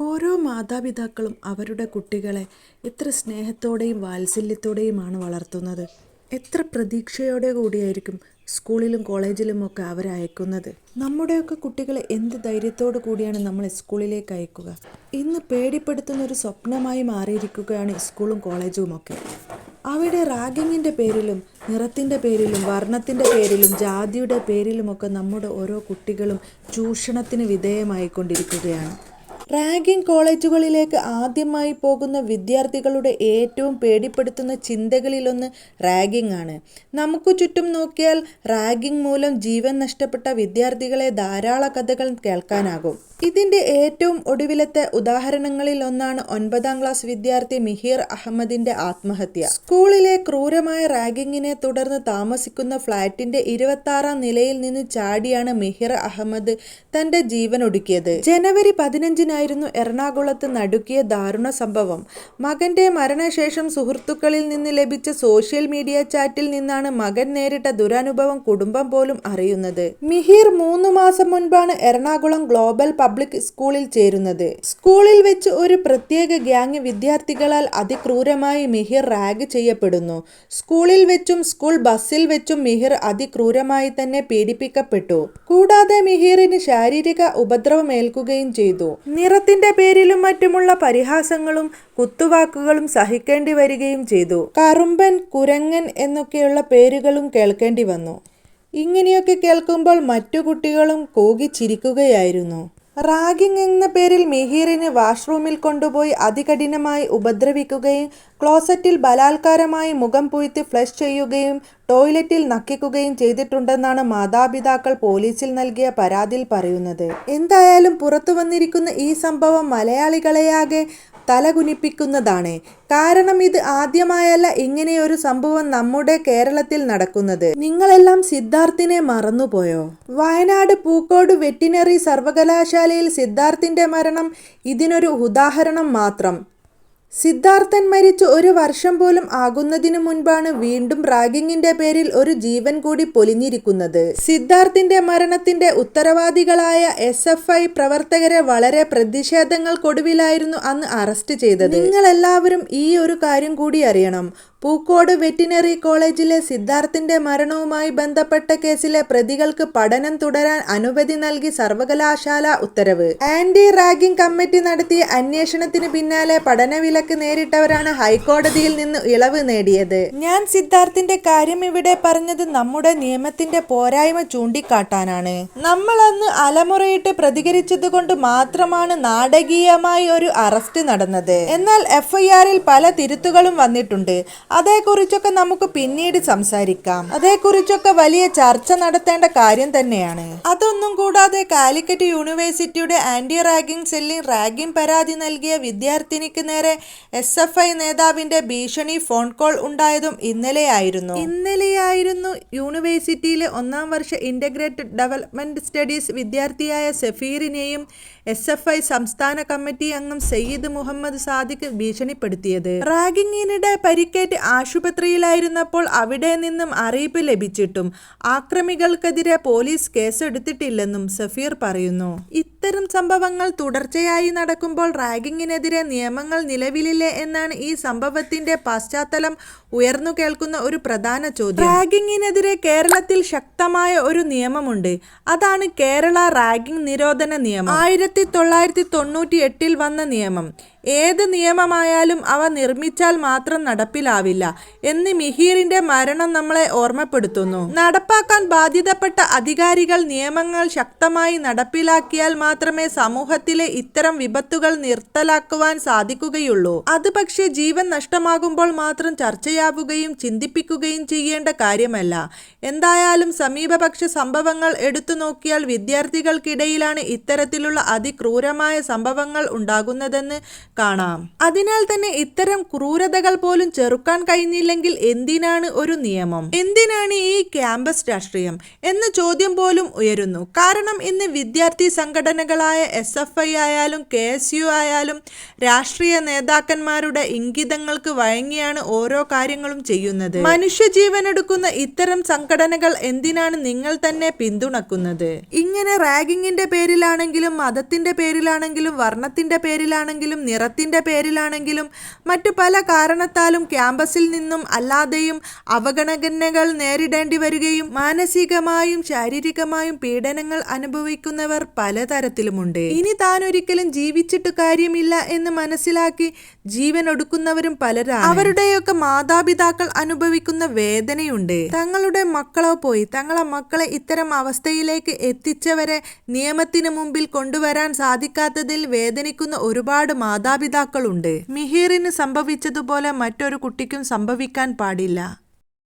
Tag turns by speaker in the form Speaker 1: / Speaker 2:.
Speaker 1: ഓരോ മാതാപിതാക്കളും അവരുടെ കുട്ടികളെ എത്ര സ്നേഹത്തോടെയും വാത്സല്യത്തോടെയുമാണ് വളർത്തുന്നത്. എത്ര പ്രതീക്ഷയോടെ കൂടിയായിരിക്കും സ്കൂളിലും കോളേജിലുമൊക്കെ അവരെ അയക്കുന്നത്. നമ്മുടെയൊക്കെ കുട്ടികളെ എന്ത് ധൈര്യത്തോടു കൂടിയാണ് നമ്മൾ സ്കൂളിലേക്ക് അയക്കുക. ഇന്ന് പേടിപ്പെടുത്തുന്ന ഒരു സ്വപ്നമായി മാറിയിരിക്കുകയാണ് സ്കൂളും കോളേജുമൊക്കെ. അവിടെ റാഗിങ്ങിൻ്റെ പേരിലും നിറത്തിൻ്റെ പേരിലും വർണ്ണത്തിൻ്റെ പേരിലും ജാതിയുടെ പേരിലുമൊക്കെ നമ്മുടെ ഓരോ കുട്ടികളും ചൂഷണത്തിന് വിധേയമായിക്കൊണ്ടിരിക്കുകയാണ്. റാഗിംഗ് കോളേജുകളിലേക്ക് ആദ്യമായി പോകുന്ന വിദ്യാർത്ഥികളുടെ ഏറ്റവും പേടിപ്പെടുത്തുന്ന ചിന്തകളിലൊന്ന് റാഗിംഗ് ആണ്. നമുക്ക് ചുറ്റും നോക്കിയാൽ റാഗിംഗ് മൂലം ജീവൻ നഷ്ടപ്പെട്ട വിദ്യാർത്ഥികളെ ധാരാളം കഥകൾ കേൾക്കാനാകും. ഇതിൻ്റെ ഏറ്റവും ഒടുവിലത്തെ ഉദാഹരണങ്ങളിൽ ഒന്നാണ് 9ാം ക്ലാസ് വിദ്യാർത്ഥി മിഹിർ അഹമ്മദിന്റെ ആത്മഹത്യ. സ്കൂളിലെ ക്രൂരമായ റാഗിങ്ങിനെ തുടർന്ന് താമസിക്കുന്ന ഫ്ളാറ്റിന്റെ 26ാം നിലയിൽ നിന്ന് ചാടിയാണ് മിഹിർ അഹമ്മദ് തന്റെ ജീവൻ ഒടുക്കിയത്. ജനുവരി 15-നായിരുന്നു എറണാകുളത്ത് നടുക്കിയ ദാരുണ സംഭവം. മകന്റെ മരണശേഷം സുഹൃത്തുക്കളിൽ നിന്ന് ലഭിച്ച സോഷ്യൽ മീഡിയ ചാറ്റിൽ നിന്നാണ് മകൻ നേരിട്ട ദുരനുഭവം കുടുംബം പോലും അറിയുന്നത്. മിഹിർ 3 മാസം മുൻപാണ് എറണാകുളം ഗ്ലോബൽ പബ്ലിക് സ്കൂളിൽ ചേരുന്നത്. സ്കൂളിൽ വെച്ച് ഒരു പ്രത്യേക ഗ്യാങ് വിദ്യാർത്ഥികളാൽ അതിക്രൂരമായി മിഹിർ റാഗ് ചെയ്യപ്പെടുന്നു. സ്കൂളിൽ വെച്ചും സ്കൂൾ ബസ്സിൽ വെച്ചും മിഹിർ അതിക്രൂരമായി തന്നെ പീഡിപ്പിക്കപ്പെട്ടു. കൂടാതെ മിഹിറിന് ശാരീരിക ഉപദ്രവമേൽക്കുകയും ചെയ്തു. നിറത്തിന്റെ പേരിലും മറ്റുമുള്ള പരിഹാസങ്ങളും കുത്തുവാക്കുകളും സഹിക്കേണ്ടി വരികയും ചെയ്തു. കറുമ്പൻ, കുരങ്ങൻ എന്നൊക്കെയുള്ള പേരുകളും കേൾക്കേണ്ടി വന്നു. ഇങ്ങനെയൊക്കെ കേൾക്കുമ്പോൾ മറ്റു കുട്ടികളും കൂകി ചിരിക്കുകയായിരുന്നു. റാഗിംഗ് എന്ന പേരിൽ മിഹിറിനെ വാഷ്റൂമിൽ കൊണ്ടുപോയി അതികഠിനമായി ഉപദ്രവിക്കുകയും ക്ലോസറ്റിൽ ബലാത്കാരമായി മുഖം പൂഴ്ത്തി ഫ്ലഷ് ചെയ്യുകയും ടോയ്ലറ്റിൽ നക്കിക്കുകയും ചെയ്തിട്ടുണ്ടെന്നാണ് മാതാപിതാക്കൾ പോലീസിൽ നൽകിയ പരാതിയിൽ പറയുന്നത്. എന്തായാലും പുറത്തു വന്നിരിക്കുന്ന ഈ സംഭവം മലയാളികളെയാകെ തലകുനിപ്പിക്കുന്നതാണ്. കാരണം ഇത് ആദ്യമായല്ല ഇങ്ങനെയൊരു സംഭവം നമ്മുടെ കേരളത്തിൽ നടക്കുന്നത്. നിങ്ങളെല്ലാം സിദ്ധാർത്ഥിനെ മറന്നുപോയോ? വയനാട് പൂക്കോട് വെറ്റിനറി സർവകലാശാലയിൽ സിദ്ധാർത്ഥിന്റെ മരണം ഇതിനൊരു ഉദാഹരണം മാത്രം. സിദ്ധാർത്ഥൻ മരിച്ച് 1 വർഷം പോലും ആകുന്നതിനു മുൻപാണ് വീണ്ടും റാഗിങ്ങിന്റെ പേരിൽ ഒരു ജീവൻ കൂടി പൊലിഞ്ഞിരിക്കുന്നത്. സിദ്ധാർത്ഥിന്റെ മരണത്തിന്റെ ഉത്തരവാദികളായ SFI പ്രവർത്തകരെ വളരെ പ്രതിഷേധങ്ങൾക്കൊടുവിലായിരുന്നു അന്ന് അറസ്റ്റ് ചെയ്തത്. നിങ്ങളെല്ലാവരും ഈ ഒരു കാര്യം കൂടി അറിയണം. പൂക്കോട് വെറ്റിനറി കോളേജിലെ സിദ്ധാർത്ഥിന്റെ മരണവുമായി ബന്ധപ്പെട്ട കേസിലെ പ്രതികൾക്ക് പഠനം തുടരാൻ അനുമതി നൽകി സർവകലാശാല ഉത്തരവ്. ആന്റി റാഗിംഗ് കമ്മിറ്റി നടത്തിയ അന്വേഷണത്തിന് പിന്നാലെ പഠനവിലക്ക് നേരിട്ടവരാണ് ഹൈക്കോടതിയിൽ നിന്ന് ഇളവ് നേടിയത്. ഞാൻ സിദ്ധാർത്ഥിന്റെ കാര്യം ഇവിടെ പറഞ്ഞത് നമ്മുടെ നിയമത്തിന്റെ പോരായ്മ ചൂണ്ടിക്കാട്ടാനാണ്. നമ്മൾ അന്ന് അലമുറയിട്ട് പ്രതികരിച്ചതുകൊണ്ട് മാത്രമാണ് നാടകീയമായി ഒരു അറസ്റ്റ് നടന്നത്. എന്നാൽ FIR-ൽ പല തിരുത്തുകളും വന്നിട്ടുണ്ട്. അതേക്കുറിച്ചൊക്കെ നമുക്ക് പിന്നീട് സംസാരിക്കാം. അതേക്കുറിച്ചൊക്കെ വലിയ ചർച്ച നടത്തേണ്ട കാര്യം തന്നെയാണ്. അതൊന്നും കൂടാതെ കാലിക്കറ്റ് യൂണിവേഴ്സിറ്റിയുടെ ആന്റി റാഗിംഗ് സെല്ലിൽ റാഗിംഗ് പരാതി നൽകിയ വിദ്യാർത്ഥിനിക്ക് നേരെ SFI നേതാവിന്റെ ഭീഷണി ഫോൺ കോൾ ഉണ്ടായതും ഇന്നലെയായിരുന്നു. യൂണിവേഴ്സിറ്റിയിലെ 1ാം വർഷ ഇന്റഗ്രേറ്റഡ് ഡെവലപ്മെന്റ് സ്റ്റഡീസ് വിദ്യാർത്ഥിയായ സഫീറിനെയും SFI സംസ്ഥാന കമ്മിറ്റി അംഗം സയ്യിദ് മുഹമ്മദ് സാദിഖ് ഭീഷണിപ്പെടുത്തിയത്. റാഗിങ്ങിനിടെ പരിക്കേറ്റ് ആശുപത്രിയിലായിരുന്നപ്പോൾ അവിടെ നിന്നും അറിയിപ്പ് ലഭിച്ചിട്ടും ആക്രമികൾക്കെതിരെ പോലീസ് കേസെടുത്തിട്ടില്ലെന്നും സഫീർ പറയുന്നു. ഇത്തരം സംഭവങ്ങൾ തുടർച്ചയായി നടക്കുമ്പോൾ റാഗിങ്ങിനെതിരെ നിയമങ്ങൾ നിലവിലില്ലേ എന്നാണ് ഈ സംഭവത്തിന്റെ പശ്ചാത്തലം ഉയർന്നു കേൾക്കുന്ന ഒരു പ്രധാന ചോദ്യം. റാഗിങ്ങിനെതിരെ കേരളത്തിൽ ശക്തമായ ഒരു നിയമമുണ്ട്. അതാണ് കേരള റാഗിംഗ് നിരോധന നിയമം. 1998-ൽ വന്ന നിയമം. ഏത് നിയമമായാലും അവ നിർമ്മിച്ചാൽ മാത്രം നടപ്പിലാവില്ല എന്ന് മിഹിറിന്റെ മരണം നമ്മളെ ഓർമ്മപ്പെടുത്തുന്നു. നടപ്പാക്കാൻ ബാധ്യതപ്പെട്ട അധികാരികൾ നിയമങ്ങൾ ശക്തമായി നടപ്പിലാക്കിയാൽ മാത്രമേ സമൂഹത്തിലെ ഇത്തരം വിപത്തുകൾ നിർത്തലാക്കുവാൻ സാധിക്കുകയുള്ളൂ. അത് പക്ഷേ ജീവൻ നഷ്ടമാകുമ്പോൾ മാത്രം ചർച്ചയാവുകയും ചിന്തിപ്പിക്കുകയും ചെയ്യേണ്ട കാര്യമല്ല. എന്തായാലും സമീപപക്ഷ സംഭവങ്ങൾ എടുത്തു നോക്കിയാൽ വിദ്യാർത്ഥികൾക്കിടയിലാണ് ഇത്തരത്തിലുള്ള അതിക്രൂരമായ സംഭവങ്ങൾ ഉണ്ടാകുന്നതെന്ന് കാണാം. അതിനാൽ തന്നെ ഇത്തരം ക്രൂരതകൾ പോലും ചെറുക്കാൻ കഴിഞ്ഞില്ലെങ്കിൽ എന്തിനാണ് ഒരു നിയമം? എന്തിനാണ് ഈ ക്യാമ്പസ് രാഷ്ട്രീയം എന്ന ചോദ്യം പോലും ഉയരുന്നു. കാരണം ഇന്ന് വിദ്യാർത്ഥി സംഘടനകളായ SFI ആയാലും KSU ആയാലും രാഷ്ട്രീയ നേതാക്കന്മാരുടെ ഇംഗിതങ്ങൾക്ക് വഴങ്ങിയാണ് ഓരോ കാര്യങ്ങളും ചെയ്യുന്നത്. മനുഷ്യജീവനെടുക്കുന്ന ഇത്തരം സംഘടനകൾ എന്തിനാണ് നിങ്ങൾ തന്നെ പിന്തുണക്കുന്നത്? ഇങ്ങനെ റാഗിങ്ങിന്റെ പേരിലാണെങ്കിലും മതത്തിന്റെ പേരിലാണെങ്കിലും വർണ്ണത്തിന്റെ പേരിലാണെങ്കിലും നിറത്തിന്റെ പേരിലാണെങ്കിലും മറ്റു പല കാരണത്താലും ക്യാമ്പസിൽ നിന്നും അല്ലാതെയും അവഗണനകൾ നേരിടേണ്ടി വരികയും മാനസികമായും ശാരീരികമായും പീഡനങ്ങൾ അനുഭവിക്കുന്നവർ പലതരത്തിലുമുണ്ട്. ഇനി താൻ ഒരിക്കലും ജീവിച്ചിട്ട് കാര്യമില്ല എന്ന് മനസ്സിലാക്കി ജീവൻ ഒടുക്കുന്നവരും പലരാണ്. അവരുടെയൊക്കെ മാതാപിതാക്കൾ അനുഭവിക്കുന്ന വേദനയുണ്ട്. തങ്ങളുടെ മക്കളോ പോയി തങ്ങളെ മക്കളെ ഇത്തരം അവസ്ഥയിലേക്ക് എത്തിച്ചവരെ നിയമത്തിന് മുമ്പിൽ കൊണ്ടുവരാൻ സാധിക്കാത്തതിൽ വേദനിക്കുന്ന ഒരുപാട് മാതാപിതാക്കളുണ്ട്. മിഹിറിന് സംഭവിച്ചതുപോലെ മറ്റൊരു കുട്ടിക്കും സംഭവിക്കാൻ പാടില്ല.